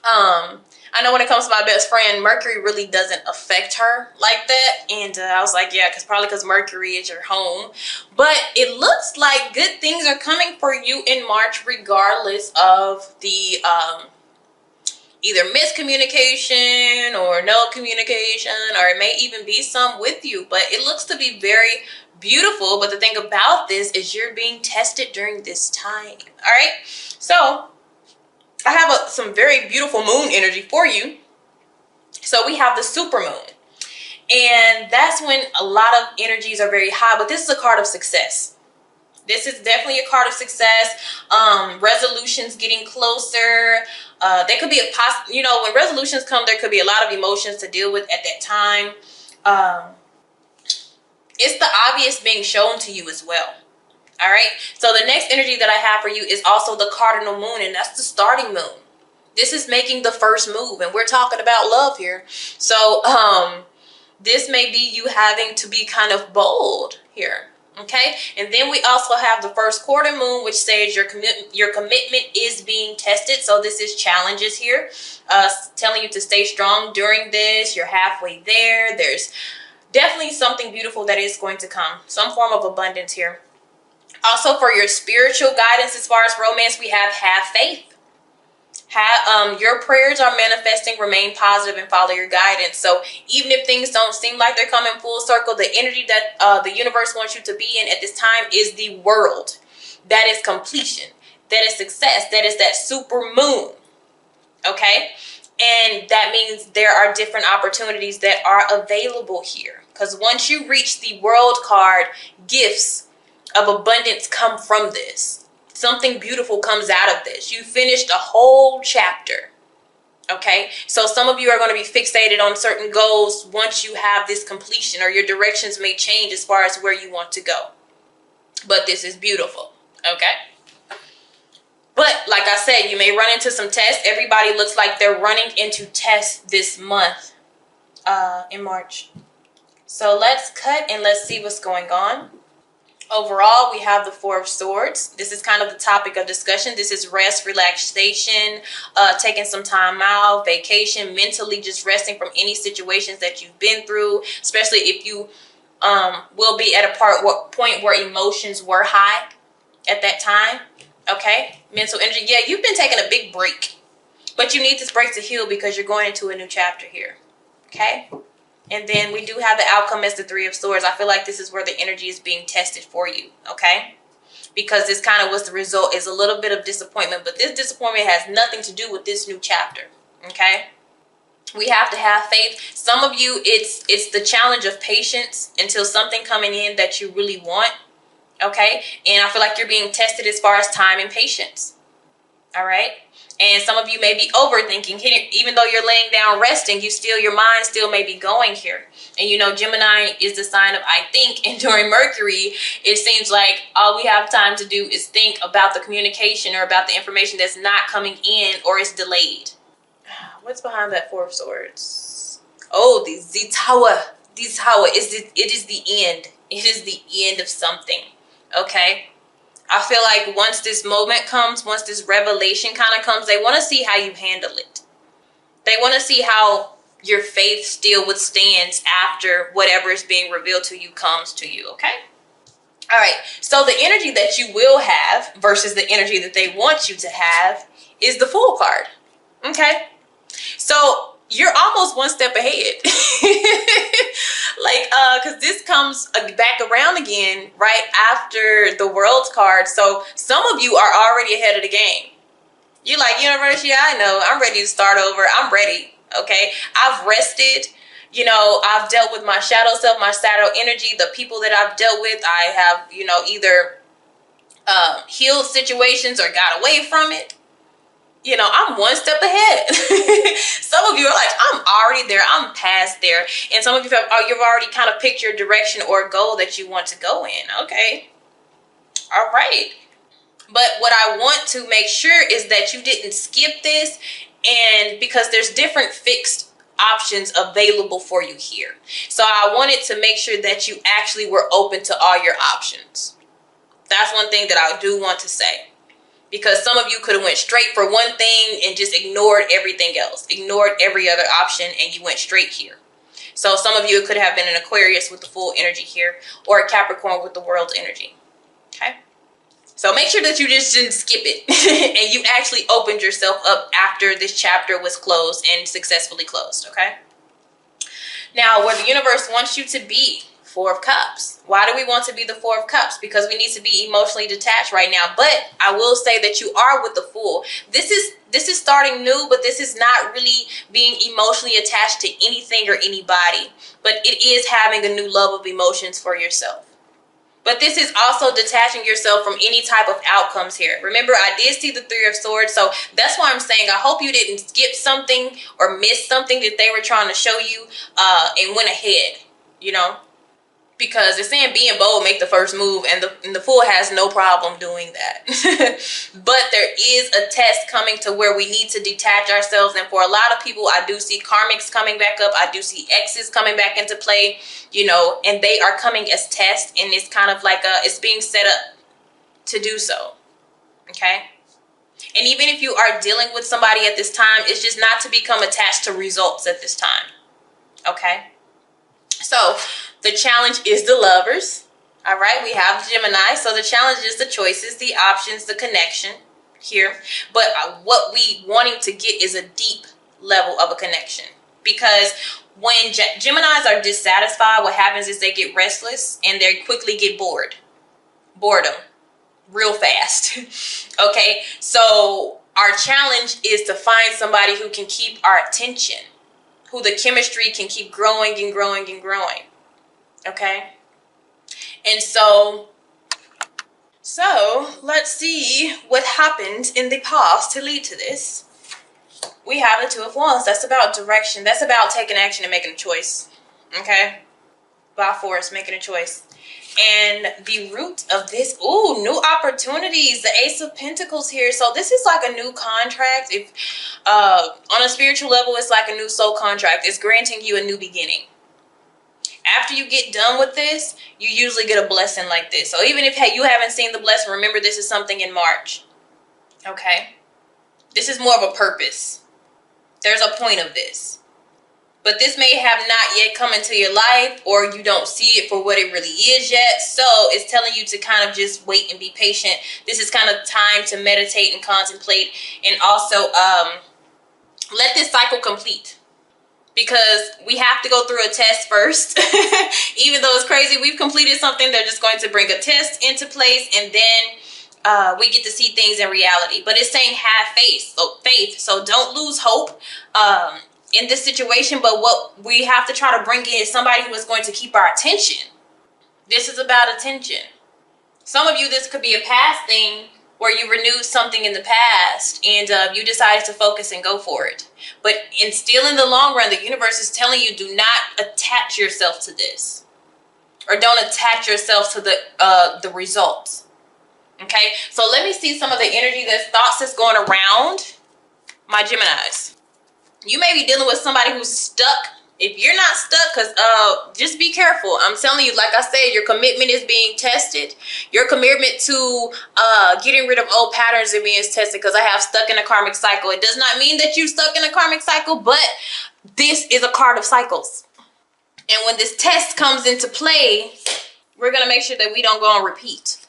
I know when it comes to my best friend, Mercury really doesn't affect her like that. And I was like, yeah, probably because Mercury is your home. But it looks like good things are coming for you in March, regardless of the either miscommunication or no communication, or it may even be some with you. But it looks to be very beautiful. But the thing about this is you're being tested during this time. All right. So I have some very beautiful moon energy for you. So we have the super moon, and that's when a lot of energies are very high, but this is a card of success. This is definitely a card of success. Resolutions getting closer. There could be when resolutions come, there could be a lot of emotions to deal with at that time. It's the obvious being shown to you as well. All right. So the next energy that I have for you is also the cardinal moon, and that's the starting moon. This is making the first move, and we're talking about love here. So this may be you having to be kind of bold here. Okay. And then we also have the first quarter moon, which says your commitment is being tested. So this is challenges here, telling you to stay strong during this. You're halfway there. There's definitely something beautiful that is going to come, some form of abundance here. Also, for your spiritual guidance as far as romance, we have faith. Your prayers are manifesting, remain positive, and follow your guidance. So even if things don't seem like they're coming full circle, the energy that the universe wants you to be in at this time is the world. That is completion. That is success. That is that super moon. Okay? And that means there are different opportunities that are available here. Because once you reach the world card, gifts of abundance come from this. Something beautiful comes out of this. You finished a whole chapter. Okay? So some of you are going to be fixated on certain goals once you have this completion, or your directions may change as far as where you want to go. But this is beautiful. Okay? But like I said, you may run into some tests. Everybody looks like they're running into tests this month in March. So let's cut and let's see what's going on. Overall, we have the Four of Swords. This is kind of the topic of discussion. This is rest, relaxation, taking some time out, vacation, mentally just resting from any situations that you've been through, especially if you will be at a point where emotions were high at that time. Okay? Mental energy. Yeah, you've been taking a big break, but you need this break to heal because you're going into a new chapter here. Okay? And then we do have the outcome as the Three of Swords. I feel like this is where the energy is being tested for you, okay? Because this kind of was the result, is a little bit of disappointment. But this disappointment has nothing to do with this new chapter, okay? We have to have faith. Some of you, it's the challenge of patience until something coming in that you really want, okay? And I feel like you're being tested as far as time and patience, all right? And some of you may be overthinking. Even though you're laying down resting, your mind still may be going here. And you know, Gemini is the sign of I think. And during Mercury, it seems like all we have time to do is think about the communication or about the information that's not coming in or is delayed. What's behind that Four of Swords? Oh, the Tower. The Tower. It is the end. It is the end of something. Okay? I feel like once this moment comes, once this revelation kind of comes, they want to see how you handle it. They want to see how your faith still withstands after whatever is being revealed to you comes to you, okay? All right, so the energy that you will have versus the energy that they want you to have is the Fool card, okay? So you're almost one step ahead. Because this comes back around again right after the World card. So some of you are already ahead of the game. You're like, Universe, yeah, I know. I'm ready to start over. I'm ready. Okay. I've rested. You know, I've dealt with my shadow self, my shadow energy, the people that I've dealt with. I have, either healed situations or got away from it. I'm one step ahead. Some of you are like, I'm already there. I'm past there. And some of you you've already kind of picked your direction or goal that you want to go in. Okay. All right. But what I want to make sure is that you didn't skip this, and because there's different fixed options available for you here. So I wanted to make sure that you actually were open to all your options. That's one thing that I do want to say. Because some of you could have went straight for one thing and just ignored everything else, ignored every other option, and you went straight here. So some of you could have been an Aquarius with the full energy here, or a Capricorn with the world energy. Okay. So make sure that you just didn't skip it and you actually opened yourself up after this chapter was closed and successfully closed. Okay. Now, where the universe wants you to be, Four of Cups. Why do we want to be the Four of Cups? Because we need to be emotionally detached right now. But I will say that you are with the Fool. This is starting new, but this is not really being emotionally attached to anything or anybody. But it is having a new love of emotions for yourself. But this is also detaching yourself from any type of outcomes here. Remember, I did see the Three of Swords. So that's why I'm saying I hope you didn't skip something or miss something that they were trying to show you and went ahead, you know. Because it's saying being bold, make the first move, and the Fool has no problem doing that. But there is a test coming to where we need to detach ourselves. And for a lot of people, I do see karmics coming back up. I do see exes coming back into play, you know, and they are coming as tests. And it's kind of like it's being set up to do so. Okay. And even if you are dealing with somebody at this time, it's just not to become attached to results at this time. Okay. So the challenge is the Lovers. All right, we have Gemini. So the challenge is the choices, the options, the connection here. But what we wanting to get is a deep level of a connection. Because when Geminis are dissatisfied, what happens is they get restless and they quickly get bored. Boredom. Real fast. Okay, so our challenge is to find somebody who can keep our attention. Who the chemistry can keep growing and growing and growing. Okay. And so let's see what happened in the past to lead to this. We have the Two of Wands. That's about direction. That's about taking action and making a choice. Okay. By force, making a choice. And the root of this, new opportunities, the Ace of Pentacles here. So this is like a new contract. If on a spiritual level, it's like a new soul contract. It's granting you a new beginning. After you get done with this, you usually get a blessing like this. So even if you haven't seen the blessing, remember this is something in March. Okay. This is more of a purpose. There's a point of this. But this may have not yet come into your life, or you don't see it for what it really is yet. So it's telling you to kind of just wait and be patient. This is kind of time to meditate and contemplate, and also let this cycle complete. Because we have to go through a test first. Even though it's crazy, we've completed something. They're just going to bring a test into place, and then we get to see things in reality. But it's saying have faith. So don't lose hope. In this situation, but what we have to try to bring in is somebody who is going to keep our attention. This is about attention. Some of you, this could be a past thing where you renewed something in the past and you decided to focus and go for it. But still in the long run, the universe is telling you, do not attach yourself to this, or don't attach yourself to the results. Okay, so let me see some of the energy, the thoughts that's going around my Geminis. You may be dealing with somebody who's stuck. If you're not stuck, because just be careful. I'm telling you, like I said, your commitment is being tested. Your commitment to getting rid of old patterns is being tested, because I have stuck in a karmic cycle. It does not mean that you're stuck in a karmic cycle, but this is a card of cycles. And when this test comes into play, we're going to make sure that we don't go on repeat.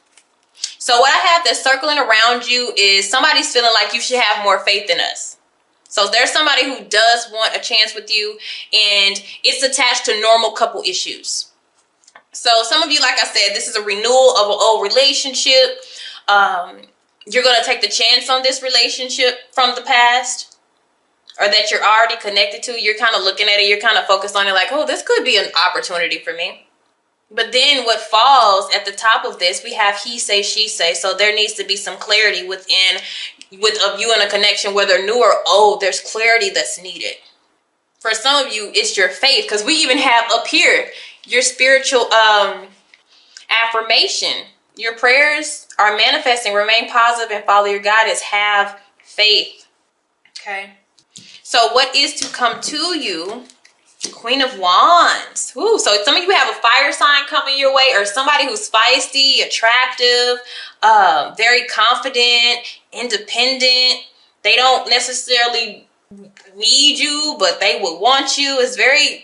So what I have that's circling around you is somebody's feeling like you should have more faith in us. So there's somebody who does want a chance with you, and it's attached to normal couple issues. So some of you, like I said, this is a renewal of an old relationship. You're going to take the chance on this relationship from the past, or that you're already connected to. You're kind of looking at it. You're kind of focused on it like, oh, this could be an opportunity for me. But then what falls at the top of this, we have he say, she say. So there needs to be some clarity with you in a connection, whether new or old. There's clarity that's needed. For some of you, it's your faith, because we even have up here your spiritual affirmation. Your prayers are manifesting. Remain positive and follow your guidance. Have faith. Okay. So what is to come to you Queen of Wands. Ooh, so some of you have a fire sign coming your way, or somebody who's feisty, attractive, very confident, independent. They don't necessarily need you, but they would want you. It's a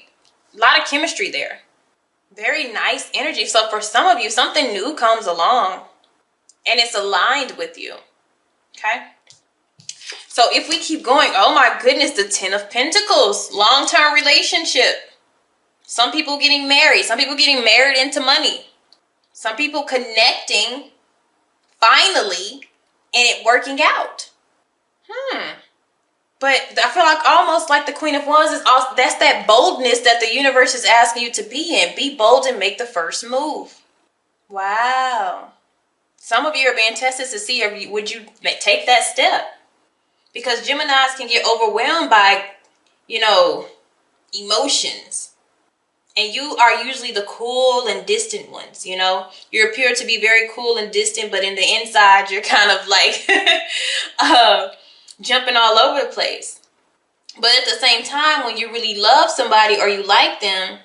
lot of chemistry there. Very nice energy. So for some of you, something new comes along and it's aligned with you. Okay. So if we keep going, oh my goodness, the 10 of Pentacles, long-term relationship. Some people getting married. Some people getting married into money. Some people connecting finally and it working out. But I feel like almost like the Queen of Wands is also, that's that boldness that the universe is asking you to be in. Be bold and make the first move. Wow. Some of you are being tested to see if would you take that step. Because Geminis can get overwhelmed by, emotions. And you are usually the cool and distant ones, You appear to be very cool and distant, but in the inside, you're kind of like jumping all over the place. But at the same time, when you really love somebody or you like them,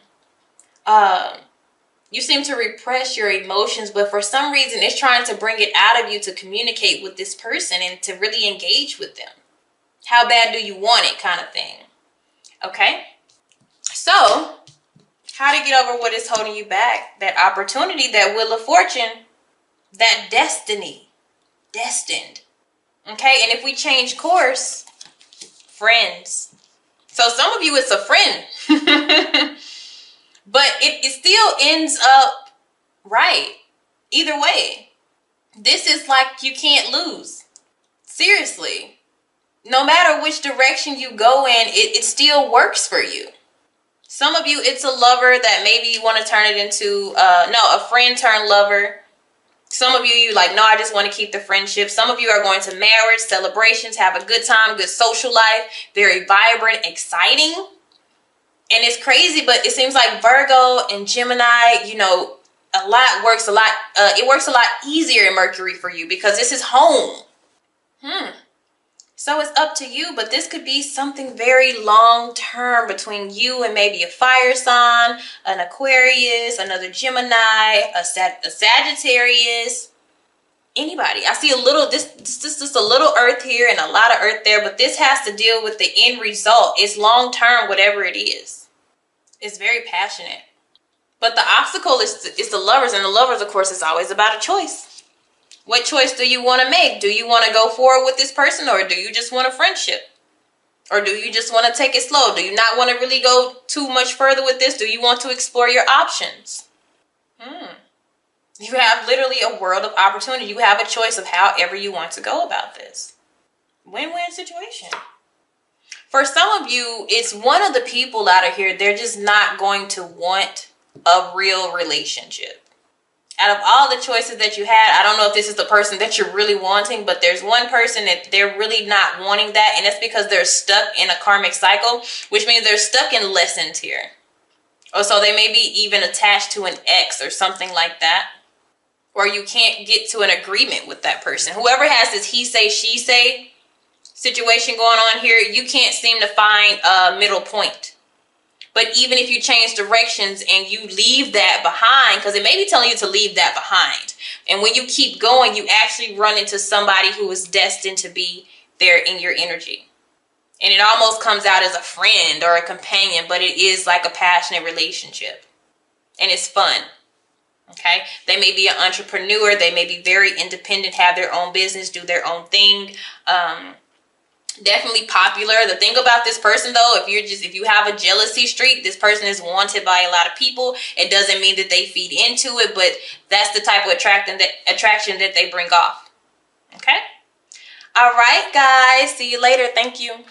you seem to repress your emotions, but for some reason, it's trying to bring it out of you to communicate with this person and to really engage with them. How bad do you want it, kind of thing. Okay? So, how to get over what is holding you back? That opportunity, that wheel of fortune, that destiny. Destined. Okay? And if we change course, friends. So, some of you, it's a friend. But it still ends up right. Either way. This is like you can't lose. Seriously. No matter which direction you go in, it still works for you. Some of you, it's a lover that maybe you want to turn it into, a friend turned lover. Some of you like, no, I just want to keep the friendship. Some of you are going to marriage, celebrations, have a good time, good social life, very vibrant, exciting. And it's crazy, but it seems like Virgo and Gemini, it works a lot easier in Mercury for you because this is home. So it's up to you, but this could be something very long-term between you and maybe a fire sign, an Aquarius, another Gemini, a Sagittarius, anybody. I see just a little earth here and a lot of earth there, but this has to deal with the end result. It's long-term, whatever it is. It's very passionate. But the obstacle is the lovers, and the lovers, of course, is always about a choice. What choice do you want to make? Do you want to go forward with this person, or do you just want a friendship? Or do you just want to take it slow? Do you not want to really go too much further with this? Do you want to explore your options? You have literally a world of opportunity. You have a choice of however you want to go about this. Win-win situation. For some of you, it's one of the people out of here, they're just not going to want a real relationship. Out of all the choices that you had, I don't know if this is the person that you're really wanting, but there's one person that they're really not wanting that, and that's because they're stuck in a karmic cycle, which means they're stuck in lessons here. Or so they may be even attached to an ex or something like that. Or you can't get to an agreement with that person. Whoever has this he say, she say situation going on here, you can't seem to find a middle point. But even if you change directions and you leave that behind, because it may be telling you to leave that behind. And when you keep going, you actually run into somebody who is destined to be there in your energy. And it almost comes out as a friend or a companion, but it is like a passionate relationship. And it's fun. Okay? They may be an entrepreneur. They may be very independent, have their own business, do their own thing. Definitely popular. The thing about this person, though, if you have a jealousy streak, this person is wanted by a lot of people. It doesn't mean that they feed into it, but that's the type of attraction that they bring off. Okay? All right, guys. See you later. Thank you.